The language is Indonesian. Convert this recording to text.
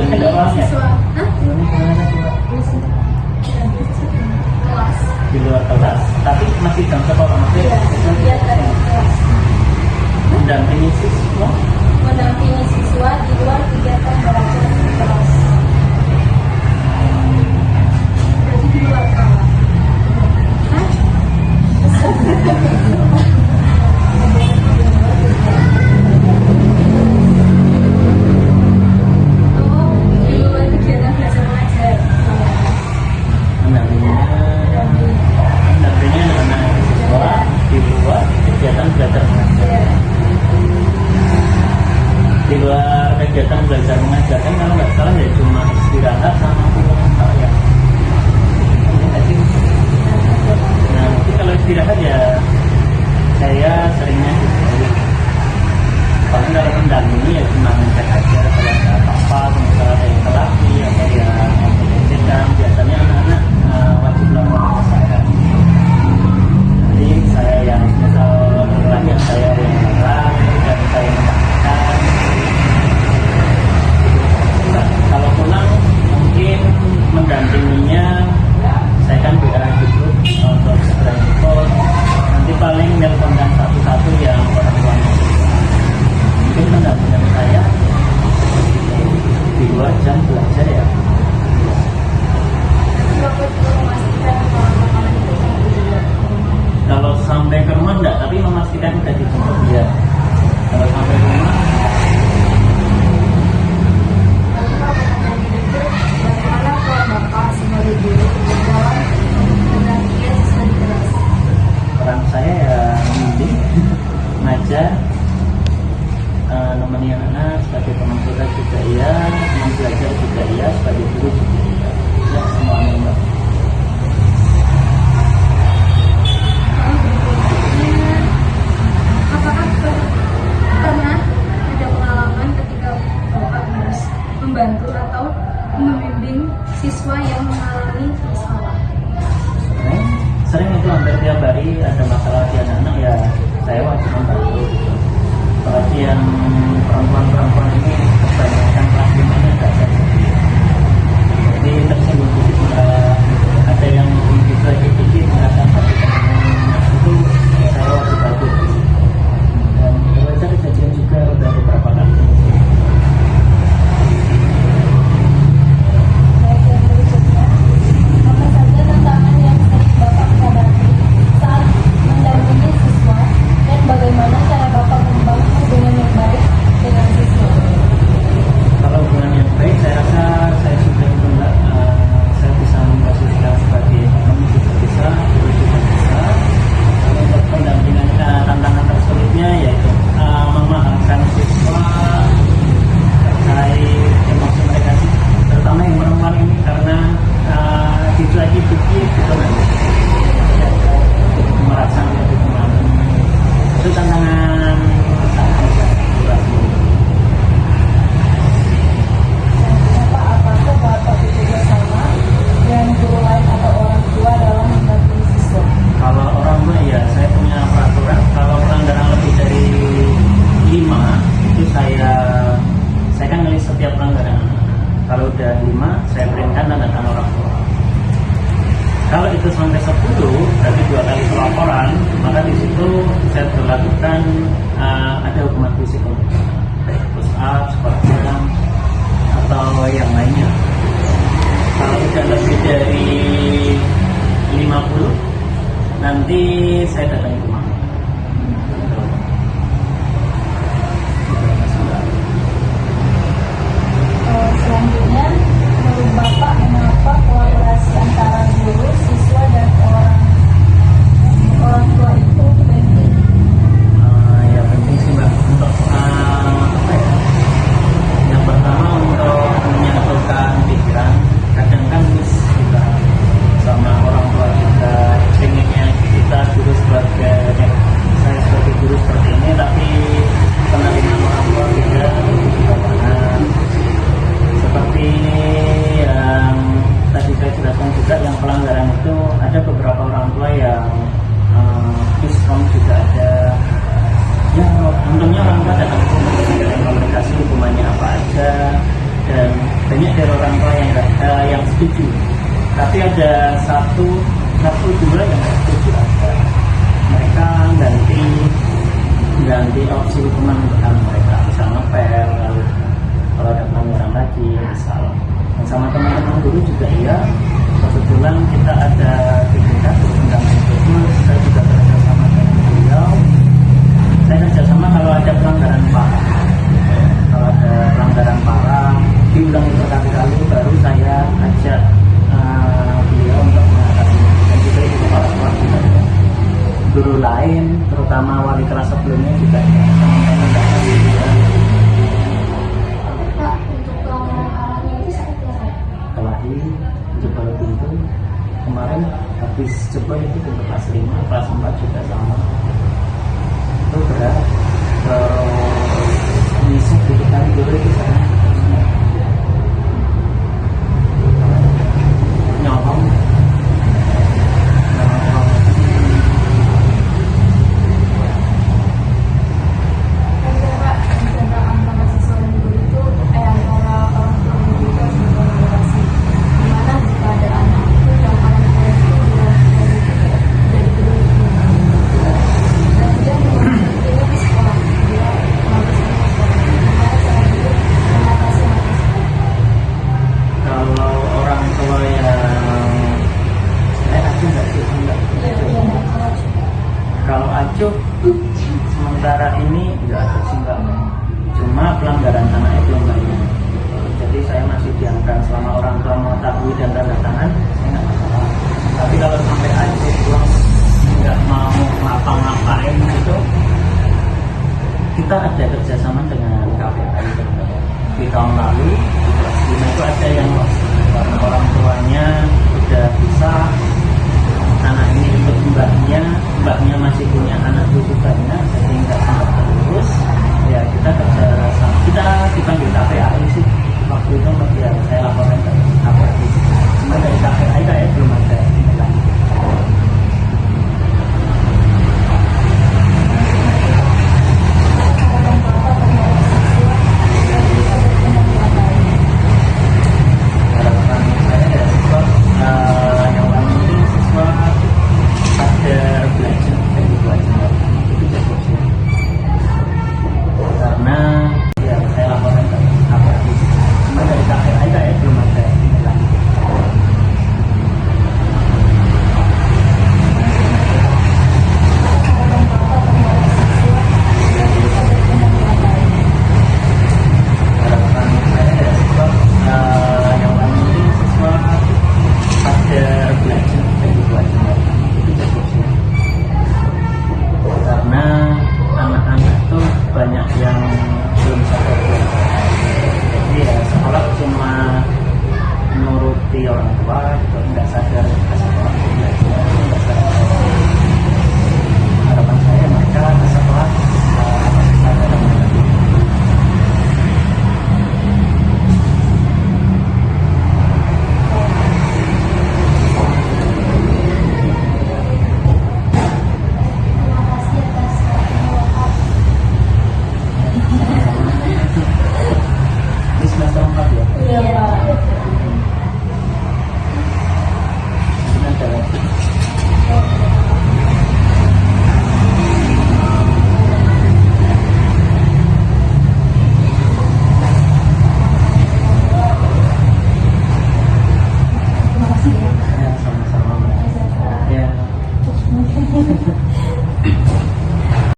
ada uangnya. siswa. Hah? Uangnya kemana coba? Kelas. Di luar kelas. Tapi masih jam sekolah masih. Iya, kegiatan kelas. Mendampingi siswa. Mendampingi siswa di luar kegiatan belajar di kelas. Berarti di luar kelas. Hah? Oh, di luar kegiatan belajar mengajar. Mendampingi anak-anak siswa di luar kegiatan belajar mengajar. Di luar kegiatan belajar mengajar kan kalau nggak salah ya cuma istirahat sama pulang ya. Nah mungkin kalau istirahat ya saya seringnya gitu. Paling kalau mendampingi ya cuma ngecek aja kalau ada apa-apa, misalnya ada yang terlatih atau yang sedang, biasanya anak-anak wajib lapor ke saya. Jadi saya yang misal lagi saya yang menerang dan saya memastikan. Kalau pulang mungkin mendampinginya saya kan beda di grup untuk segera info, nanti paling nelfonkan satu-satu yang orang tuanya mungkin mendampingan saya di luar jam belajar ya. Kalau sampai ke rumah enggak, tapi memastikan udah dijemput ya. Kalau sampai rumah peran saya ya membimbing, ngajar, nemeni anak sebagai teman curhat juga iya, teman belajar juga iya, sebagai guru juga iya. Ya semuanya mbak. Apakah pernah ada pengalaman ketika Bapak harus membantu atau membimbing siswa yang mengalami masalah? Sering itu hampir tiap hari ada masalah di anak-anak ya saya wajib membantu gitu. Apalagi yang perempuan-perempuan ini kebanyakan kelas 5 nya agak sensitif. Jadi tersinggung sedikit ada yang begitu aja dikit merasakan sakit itu saya wajib bantu. Dan kalau saya kejadian juga udah beberapa kali. Bagaimana cara Bapak membangun hubungan yang baik dengan siswa? Kalau hubungan yang baik, saya rasa saya sudah mulai saya bisa memposisikan sebagai teman juga bisa, guru juga bisa. Kalau untuk pendampingan tantangan tersulitnya yaitu memahamkan siswa terkait emosi mereka sih, terutama yang perempuan ini karena lagi pikir gitu kan, merasa lebih kemana. Itu tantangan Apakah Bapak bekerja sama dengan guru lain atau orang tua dalam mendampingi siswa? kalau orang tua ya saya punya peraturan kalau pelanggaran lebih dari 5 itu saya kan ngelis setiap pelanggaran. Kalau udah 5 saya perintahkan tanda tangan orang tua. Kalau itu sampai 10 berarti 2 kali pelaporan, maka di situ saya berlakukan ada hukuman fisik, push up, squat jam atau yang lainnya. Kalau sudah lebih dari 50 nanti saya datangi rumah. Selanjutnya, menurut Bapak mengapa kolaborasi antara guru, siswa dan orang tua itu penting? Ya penting sih mbak untuk apa ya? Yang pertama untuk menyatukan pikiran. Kadang kan kita sama orang tua juga pengennya kita guru sebagai saya sebagai guru seperti ini, tapi penerimaan orang tua beda juga pernah. Seperti yang tadi saya jelaskan juga, yang pelanggaran itu ada beberapa orang tua yang diskon juga ada. Ya untungnya orang tua datang komunikasi hukumannya apa aja. dan banyak dari orang tua yang setuju. Tapi ada satu dua yang nggak setuju aja. Mereka ganti opsi hukuman untuk anak mereka, misal ngepel, lalu kalau ada pelanggaran lagi, misal. Dan sama teman-teman guru juga iya. Kebetulan kita ada TPK undang itu, saya juga kerjasama dengan beliau. Saya kerjasama kalau ada pelanggaran parah. Kalau ada pelanggaran parah diulangi berkali-kali, baru saya ajak beliau untuk mengatasi. Dan juga itu kepala sekolah kita, guru lain, terutama wali kelas sebelumnya juga sama-sama mendatangi beliau. Pak, untuk pelanggaran parahnya itu seperti apa? Kelahi, jebol pintu, kemarin habis jebol itu pintu kelas 5, kelas 4 juga sama. Itu berat. Terus nisuk di kali dulu itu saya nyolong. Kalau orang tua yang acuh nggak sih? Kalau acuh sementara ini nggak ada sih, nggak. Cuma pelanggaran anaknya belum banyak. Jadi saya masih diamkan selama orang tua mengetahui dan tanda tangan, saya nggak masalah. Tapi kalau sampai acuh pulang nggak mau ngapa-ngapain gitu, kita ada kerjasama dengan KPK itu.